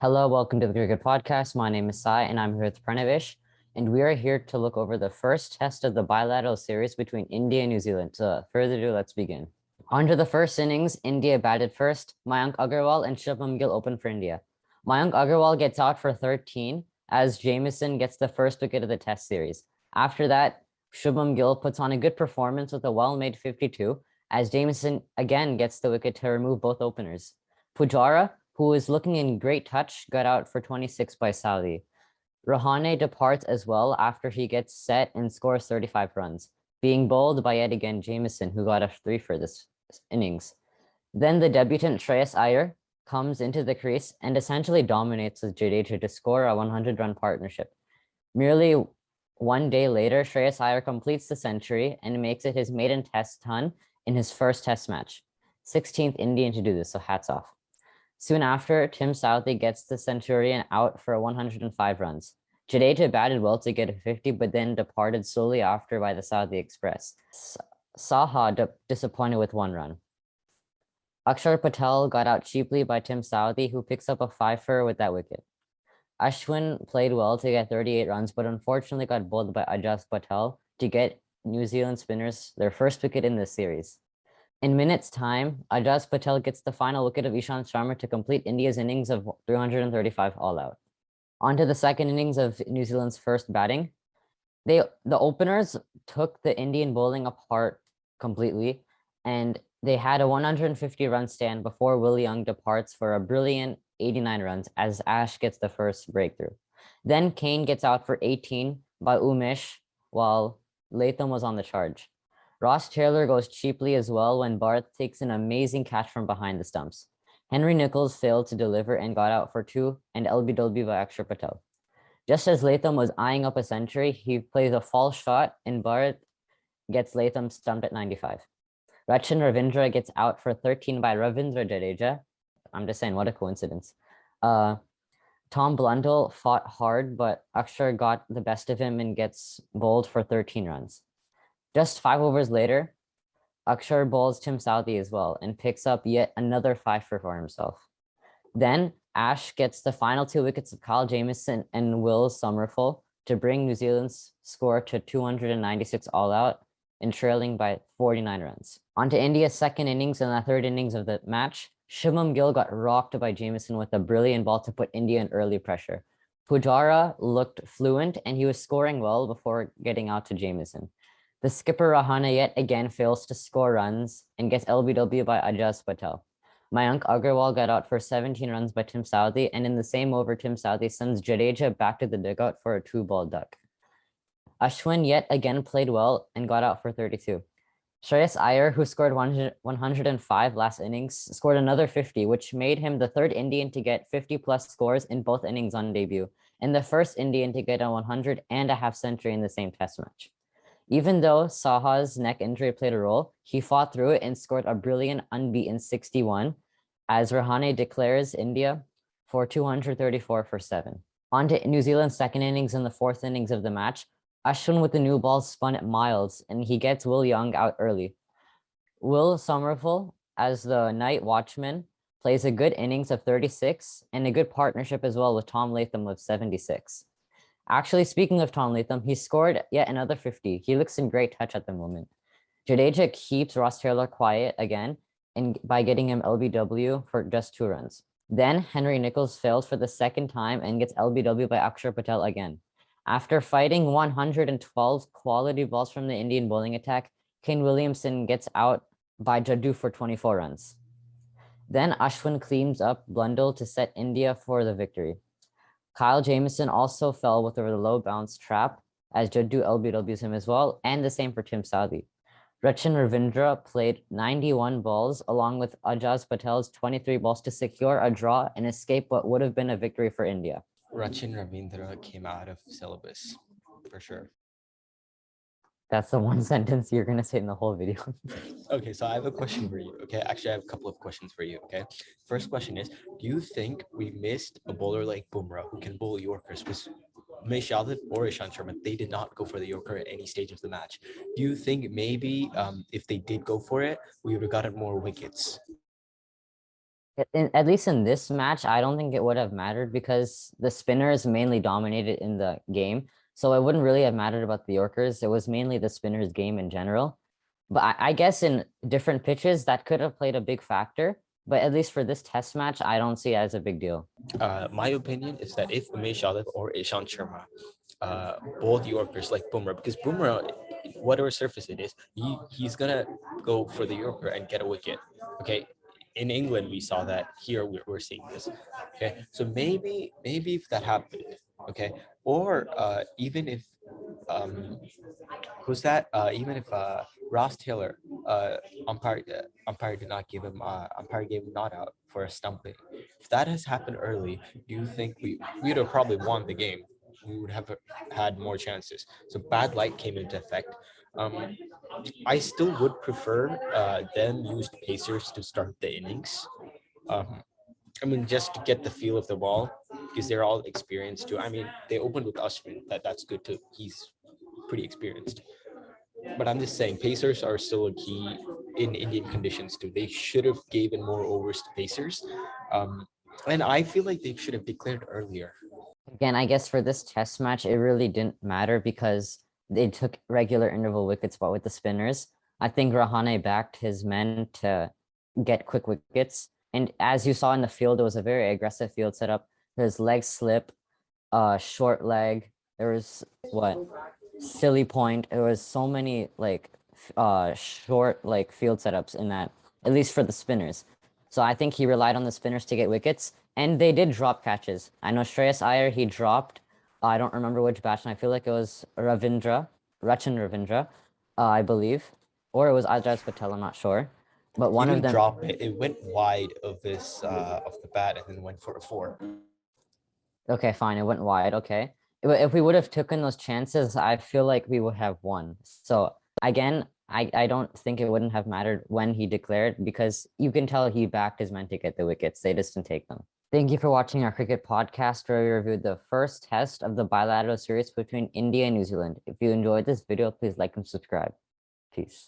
Hello, welcome to the CricCut Podcast. My name is Sai, and I'm here with Pranavish, and we are here to look over the first test of the bilateral series between India and New Zealand. So, without further ado, let's begin. On to the first innings, India batted first. Mayank Agarwal and Shubham Gill open for India. Mayank Agarwal gets out for 13 as Jamieson gets the first wicket of the test series. After that, Shubham Gill puts on a good performance with a well-made 52 as Jamieson again gets the wicket to remove both openers. Pujara, who is looking in great touch, got out for 26 by Saudi. Rahane departs as well after he gets set and scores 35 runs, being bowled by yet again Jamieson, who got a 3 for this innings. Then the debutant Shreyas Iyer comes into the crease and essentially dominates with Jadeja to score a 100-run partnership. Merely one day later, Shreyas Iyer completes the century and makes it his maiden test ton in his first test match. 16th Indian to do this, so hats off. Soon after, Tim Southey gets the Centurion out for 105 runs. Jadeja batted well to get a 50, but then departed solely after by the Southey Express. Saha disappointed with 1 run. Akshar Patel got out cheaply by Tim Southey, who picks up a 5-fer with that wicket. Ashwin played well to get 38 runs, but unfortunately got bowled by Ajaz Patel to get New Zealand spinners their first wicket in this series. In minutes' time, Ajaz Patel gets the final wicket of Ishant Sharma to complete India's innings of 335 all out. On to the second innings of New Zealand's first batting. The openers took the Indian bowling apart completely, and they had a 150-run stand before Willie Young departs for a brilliant 89 runs as Ash gets the first breakthrough. Then Kane gets out for 18 by Umesh while Latham was on the charge. Ross Taylor goes cheaply as well when Barth takes an amazing catch from behind the stumps. Henry Nicholls failed to deliver and got out for 2 and LBW by Akshar Patel. Just as Latham was eyeing up a century, he plays a false shot and Barth gets Latham stumped at 95. Rachin Ravindra gets out for 13 by Ravindra Jadeja. I'm just saying, what a coincidence. Tom Blundell fought hard, but Akshar got the best of him and gets bowled for 13 runs. Just 5 overs later, Akshar bowls Tim Southey as well and picks up yet another 5-fer for himself. Then Ash gets the final 2 wickets of Kyle Jamieson and Will Somerville to bring New Zealand's score to 296 all out and trailing by 49 runs. On to India's second innings and the third innings of the match. Shubham Gill got rocked by Jamieson with a brilliant ball to put India in early pressure. Pujara looked fluent and he was scoring well before getting out to Jamieson. The skipper Rahane yet again fails to score runs and gets LBW by Ajaz Patel. Mayank Agarwal got out for 17 runs by Tim Southey, and in the same over, Tim Southey sends Jadeja back to the dugout for a 2-ball duck. Ashwin yet again played well and got out for 32. Shreyas Iyer, who scored 105 last innings, scored another 50, which made him the third Indian to get 50-plus scores in both innings on debut, and the first Indian to get a 100 and a half century in the same test match. Even though Saha's neck injury played a role, he fought through it and scored a brilliant unbeaten 61 as Rahane declares India for 234 for 7. On to New Zealand's second innings and the fourth innings of the match. Ashwin with the new ball spun at miles and he gets Will Young out early. Will Somerville, as the night watchman, plays a good innings of 36 and a good partnership as well with Tom Latham of 76. Actually, speaking of Tom Latham, he scored yet another 50. He looks in great touch at the moment. Jadeja keeps Ross Taylor quiet again and by getting him LBW for just 2 runs. Then Henry Nicholls fails for the second time and gets LBW by Akshar Patel again. After fighting 112 quality balls from the Indian bowling attack, Kane Williamson gets out by Jaddu for 24 runs. Then Ashwin cleans up Blundell to set India for the victory. Kyle Jamieson also fell with a low bounce trap as Jaddu LBWs him as well, and the same for Tim Southey. Rachin Ravindra played 91 balls along with Ajaz Patel's 23 balls to secure a draw and escape what would have been a victory for India. Rachin Ravindra came out of syllabus, for sure. That's the one sentence you're going to say in the whole video. Okay, so I have a question for you. Okay, actually, I have a couple of questions for you. Okay, first question is, do you think we missed a bowler like Bumrah who can bowl Yorkers? Because Umesh Yadav or Ishant Sharma, they did not go for the Yorker at any stage of the match. Do you think maybe if they did go for it, we would have gotten more wickets? At least in this match, I don't think it would have mattered because the spinners mainly dominated in the game. So it wouldn't really have mattered about the Yorkers. It was mainly the spinners' game in general. But I guess in different pitches, that could have played a big factor. But at least for this test match, I don't see it as a big deal. My opinion is that if Umesh Yadav or Ishant Sharma, both Yorkers like Bumrah, because Bumrah, whatever surface it is, he's gonna go for the Yorker and get a wicket. Okay, in England we saw that. Here we're seeing this. Okay, so maybe if that happened, okay, or even if um who's that? Even if Ross Taylor, umpire did not give him umpire gave him not out for a stumping. If that has happened early, do you think we would have probably won the game? We would have had more chances. So bad light came into effect. Um, I still would prefer them use pacers to start the innings. Um, I mean, just to get the feel of the ball because they're all experienced too. I mean, they opened with Ashwin. That's good too. He's pretty experienced. But I'm just saying, Pacers are still a key in Indian conditions too. They should have given more overs to Pacers, and I feel like they should have declared earlier. Again, I guess for this test match, it really didn't matter because they took regular interval wickets, but with the spinners, I think Rahane backed his men to get quick wickets. And as you saw in the field, it was a very aggressive field setup. There's leg slip, short leg. There was what silly point. There was so many like short like field setups in that, at least for the spinners. So I think he relied on the spinners to get wickets, and they did drop catches. I know Shreyas Iyer, he dropped. I don't remember which batsman. I feel like it was Rachin Ravindra, I believe, or it was Ajaz Patel. I'm not sure, but He one of didn't them. drop it. It went wide of the bat and then went for a four. Okay, fine. It went wide. Okay. If we would have taken those chances, I feel like we would have won. So again, I don't think it wouldn't have mattered when he declared because you can tell he backed his men to get the wickets. They just didn't take them. Thank you for watching our cricket podcast where we reviewed the first test of the bilateral series between India and New Zealand. If you enjoyed this video, please like and subscribe. Peace.